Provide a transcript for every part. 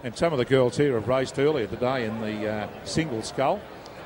And some of the girls here have raced earlier today in the single scull.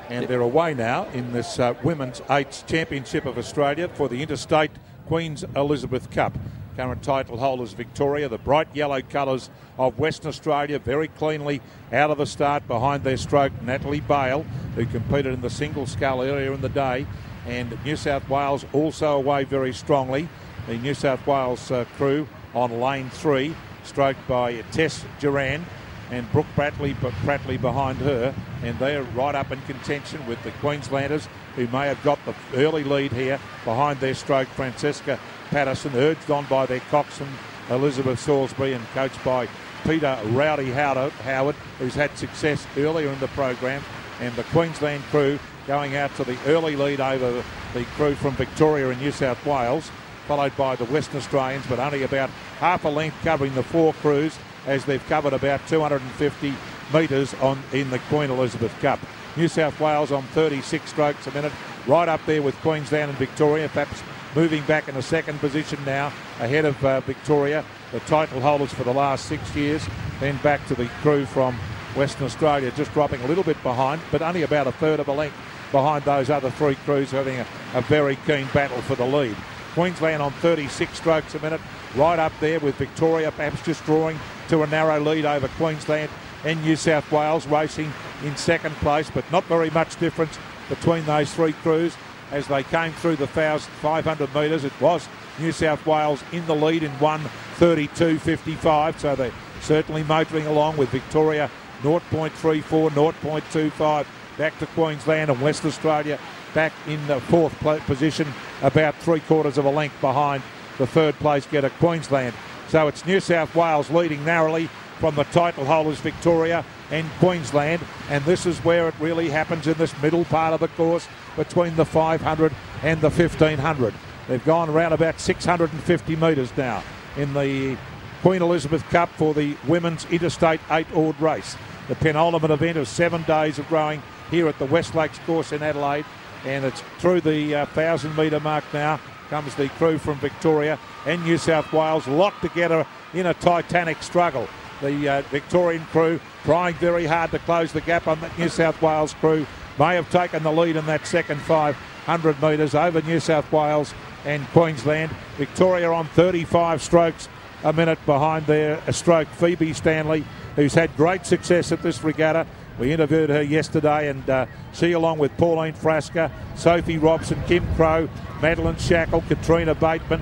And they're away now in this Women's Eights Championship of Australia for the Interstate Queen Elizabeth Cup. Current title holders Victoria, the bright yellow colours of Western Australia, very cleanly out of the start behind their stroke, Natalie Bale, who competed in the single scull earlier in the day. And New South Wales also away very strongly. The New South Wales crew on lane 3, stroked by Tess Durand and Brooke Pratley behind her, and they're right up in contention with the Queenslanders, who may have got the early lead here behind their stroke, Francesca Patterson, urged on by their coxswain Elizabeth Salisbury and coached by Peter Rowdy Howard, who's had success earlier in the program. And the Queensland crew going out to the early lead over the crew from Victoria and New South Wales, followed by the Western Australians, but only about half a length covering the 4 crews, as they've covered about 250 metres in the Queen Elizabeth Cup. New South Wales on 36 strokes a minute, right up there with Queensland and Victoria, perhaps moving back in a second position now, ahead of Victoria, the title holders for the last 6 years, then back to the crew from Western Australia, just dropping a little bit behind, but only about a third of a length behind those other 3 crews, having a very keen battle for the lead. Queensland on 36 strokes a minute, right up there with Victoria, perhaps just drawing to a narrow lead over Queensland and New South Wales, racing in second place, but not very much difference between those 3 crews as they came through the 1,500 metres. It was New South Wales in the lead in 1:32.55, so they're certainly motoring along with Victoria 0.34, 0.25 back to Queensland, and West Australia back in the 4th position, about 3/4 of a length behind the 3rd place getter Queensland. So it's New South Wales leading narrowly from the title holders Victoria and Queensland, and this is where it really happens in this middle part of the course between the 500 and the 1500. They've gone around about 650 metres now in the Queen Elizabeth Cup for the Women's Interstate 8-oared race. The penultimate event of 7 days of rowing here at the West Lakes course in Adelaide, and it's through the 1,000-metre mark now. Comes the crew from Victoria and New South Wales, locked together in a titanic struggle. The Victorian crew trying very hard to close the gap on the New South Wales crew. May have taken the lead in that second 500 metres over New South Wales and Queensland. Victoria on 35 strokes a minute behind their stroke, Phoebe Stanley, who's had great success at this regatta. We interviewed her yesterday, and she, along with Pauline Frasca, Sophie Robson, Kim Crow, Madeline Shackell, Katrina Bateman,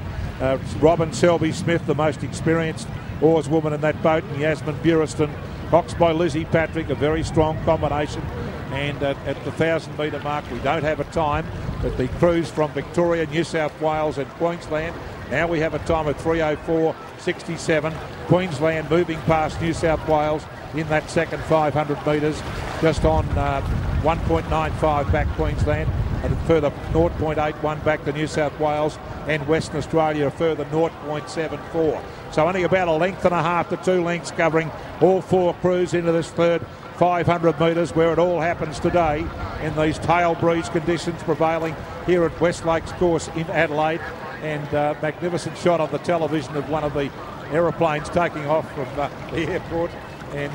Robin Selby Smith, the most experienced oarswoman in that boat, and Yasmin Barraston, coxed by Lizzie Patrick, a very strong combination. And at the 1,000-metre mark, we don't have a time, but the crews from Victoria, New South Wales and Queensland, now we have a time of 3:04.67. Queensland moving past New South Wales in that second 500 metres, just on 1.95 back Queensland, and a further 0.81 back to New South Wales, and Western Australia a further 0.74. So only about a length and a half to 2 lengths covering all 4 crews into this third 500 metres, where it all happens today in these tail breeze conditions prevailing here at West Lakes course in Adelaide. And magnificent shot on the television of one of the aeroplanes taking off from the airport. And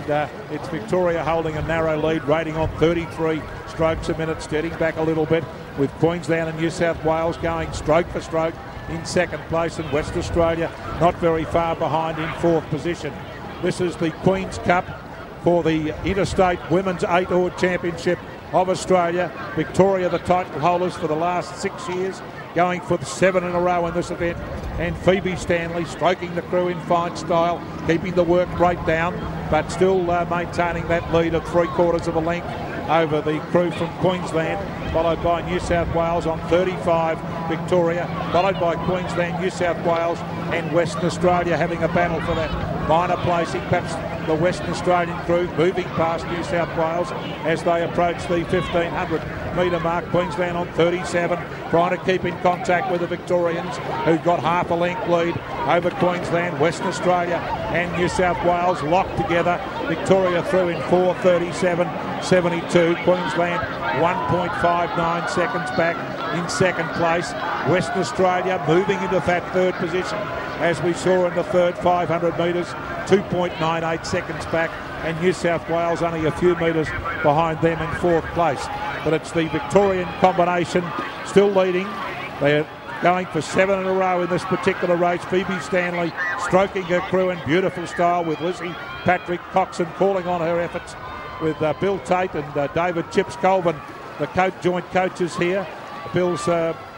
it's Victoria holding a narrow lead, rating on 33 strokes a minute, steadying back a little bit, with Queensland and New South Wales going stroke for stroke in second place, and West Australia not very far behind in 4th position. This is the Queen's Cup for the Interstate Women's 8-oared Championship of Australia. Victoria, the title holders for the last 6 years, going for the 7 in a row in this event, and Phoebe Stanley stroking the crew in fine style, keeping the work rate down, but still maintaining that lead of 3/4 of a length over the crew from Queensland, followed by New South Wales on 35, Victoria, followed by Queensland, New South Wales and Western Australia having a battle for that minor placing. Perhaps the Western Australian crew moving past New South Wales as they approach the 1,500 metre mark. Queensland on 37, trying to keep in contact with the Victorians, who got half a length lead over Queensland. Western Australia and New South Wales locked together. Victoria through in 4:37.72. Queensland 1.59 seconds back in second place. Western Australia moving into that 3rd position, as we saw in the third 500 metres, 2.98 seconds back and New South Wales only a few metres behind them in fourth place. But it's the Victorian combination still leading. They're going for 7 in a row in this particular race. Phoebe Stanley stroking her crew in beautiful style with Lizzie Patrick Coxon calling on her efforts with Bill Tate and David Chips Colvin, the joint coaches here. Bill's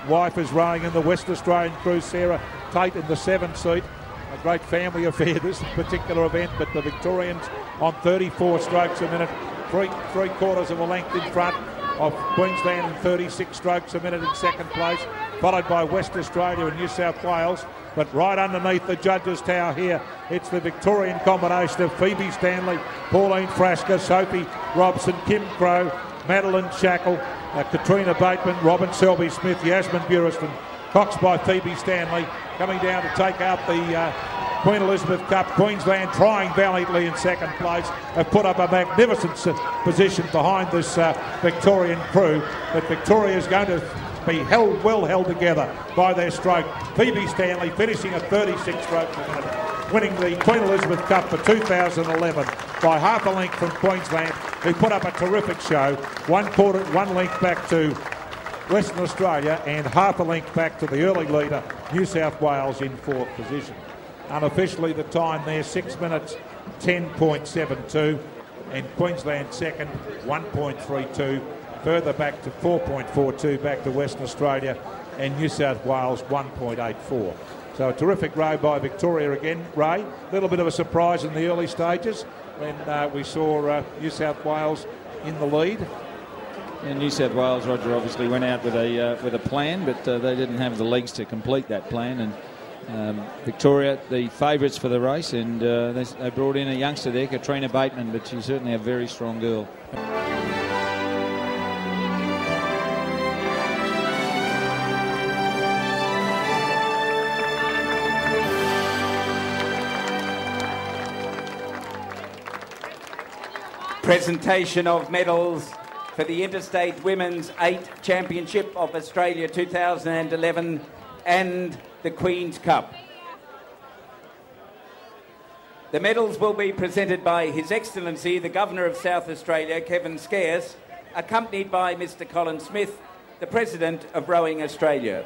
wife is rowing in the West Australian crew, Sarah Tate in the 7 seat. A great family affair, this particular event, but the Victorians on 34 strokes a minute, three quarters of a length in front of Queensland and 36 strokes a minute in second place, followed by West Australia and New South Wales. But right underneath the judges' tower here, it's the Victorian combination of Phoebe Stanley, Pauline Frasca, Sophie Robson, Kim Crow, Madeline Shackell, Katrina Bateman, Robin Selby Smith, Yasmin Barraston, coxed by Phoebe Stanley, coming down to take out the Queen Elizabeth Cup. Queensland trying valiantly in second place, have put up a magnificent position behind this Victorian crew, but Victoria is going to be well held together by their stroke. Phoebe Stanley finishing at 36 strokes a minute, winning the Queen Elizabeth Cup for 2011 by half a length from Queensland, who put up a terrific show. One length back to Western Australia and half a length back to the early leader, New South Wales, in fourth position. Unofficially, the time there, 6 minutes 10.72, and Queensland second, 1.32. Further back to 4.42, back to Western Australia, and New South Wales 1.84. So a terrific row by Victoria again, Ray. A little bit of a surprise in the early stages when we saw New South Wales in the lead. And New South Wales, Roger, obviously went out with a plan, but they didn't have the legs to complete that plan. And Victoria, the favourites for the race, and they brought in a youngster there, Katrina Bateman, but she's certainly a very strong girl. Presentation of medals for the Interstate Women's 8 Championship of Australia 2011 and the Queen's Cup. The medals will be presented by His Excellency the Governor of South Australia, Kevin Scarce, accompanied by Mr. Colin Smith, the President of Rowing Australia.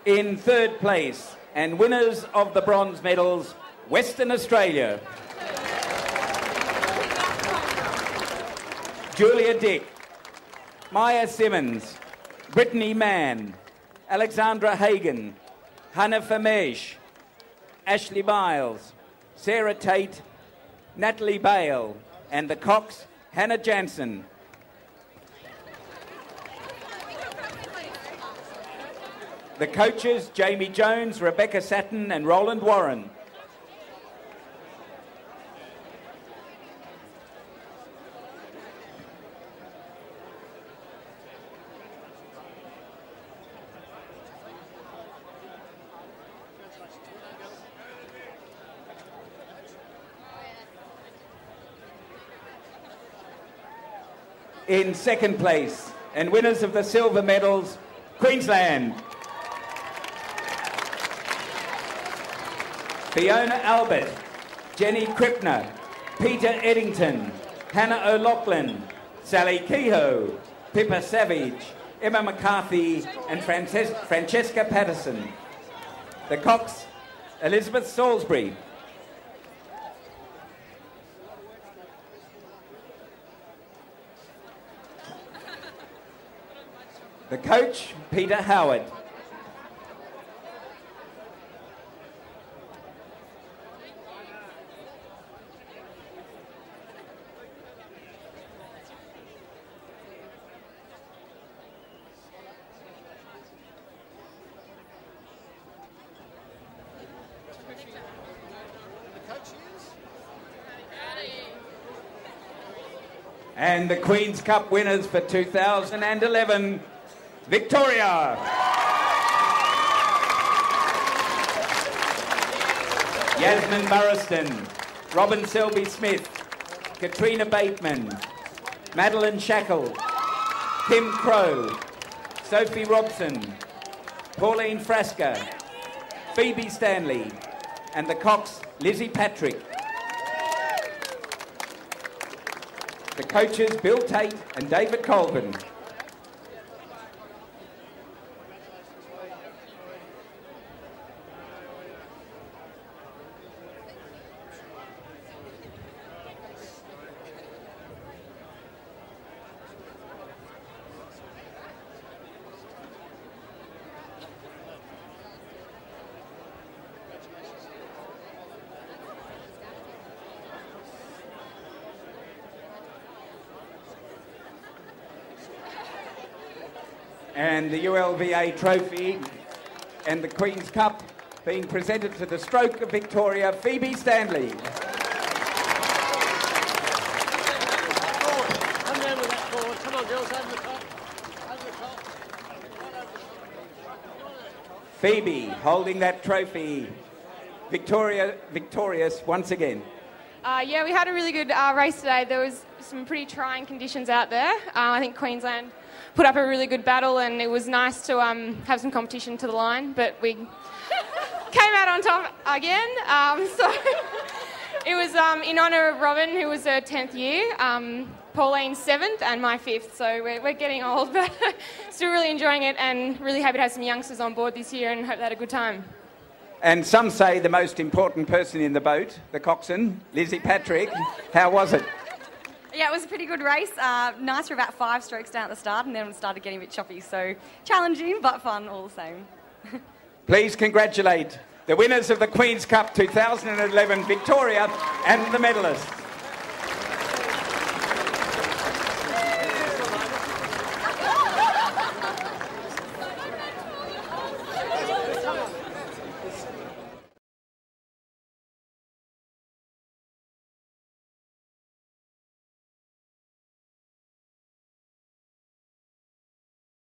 In third place and winners of the bronze medals, Western Australia. Julia Dick, Maya Simmons, Brittany Mann, Alexandra Hagan, Hannah Famesh, Ashley Miles, Sarah Tate, Natalie Bale, and the cox, Hannah Jansen. The coaches, Jamie Jones, Rebecca Satin, and Roland Warren. In second place, and winners of the silver medals, Queensland. Fiona Albert, Jenny Krippner, Peter Eddington, Hannah O'Loughlin, Sally Kehoe, Pippa Savage, Emma McCarthy, and Francesca Patterson. The cox, Elizabeth Salisbury. The coach, Peter Howard. And the Queen's Cup winners for 2011, Victoria. Yasmin Barraston, Robin Selby Smith, Katrina Bateman, Madeline Shackell, Kim Crow, Sophie Robson, Pauline Frasca, Phoebe Stanley, and the cox, Lizzie Patrick. The coaches, Bill Tate and David Colvin. And the ULVA trophy and the Queen's Cup being presented to the stroke of Victoria, Phoebe Stanley. Come down with that forward. Come on, girls, over the top. Over the top. Phoebe holding that trophy. Victorious once again. Yeah, we had a really good race today. There was some pretty trying conditions out there. I think Queensland put up a really good battle, and it was nice to have some competition to the line, but we came out on top again. So it was in honour of Robin, who was her 10th year, Pauline's 7th and my 5th, so we're getting old, but still really enjoying it and really happy to have some youngsters on board this year and hope they had a good time. And some say the most important person in the boat, the coxswain, Lizzie Patrick. How was it? Yeah, it was a pretty good race. Nice for about 5 strokes down at the start, and then it started getting a bit choppy. So challenging, but fun all the same. Please congratulate the winners of the Queen's Cup 2011, Victoria, and the medalists.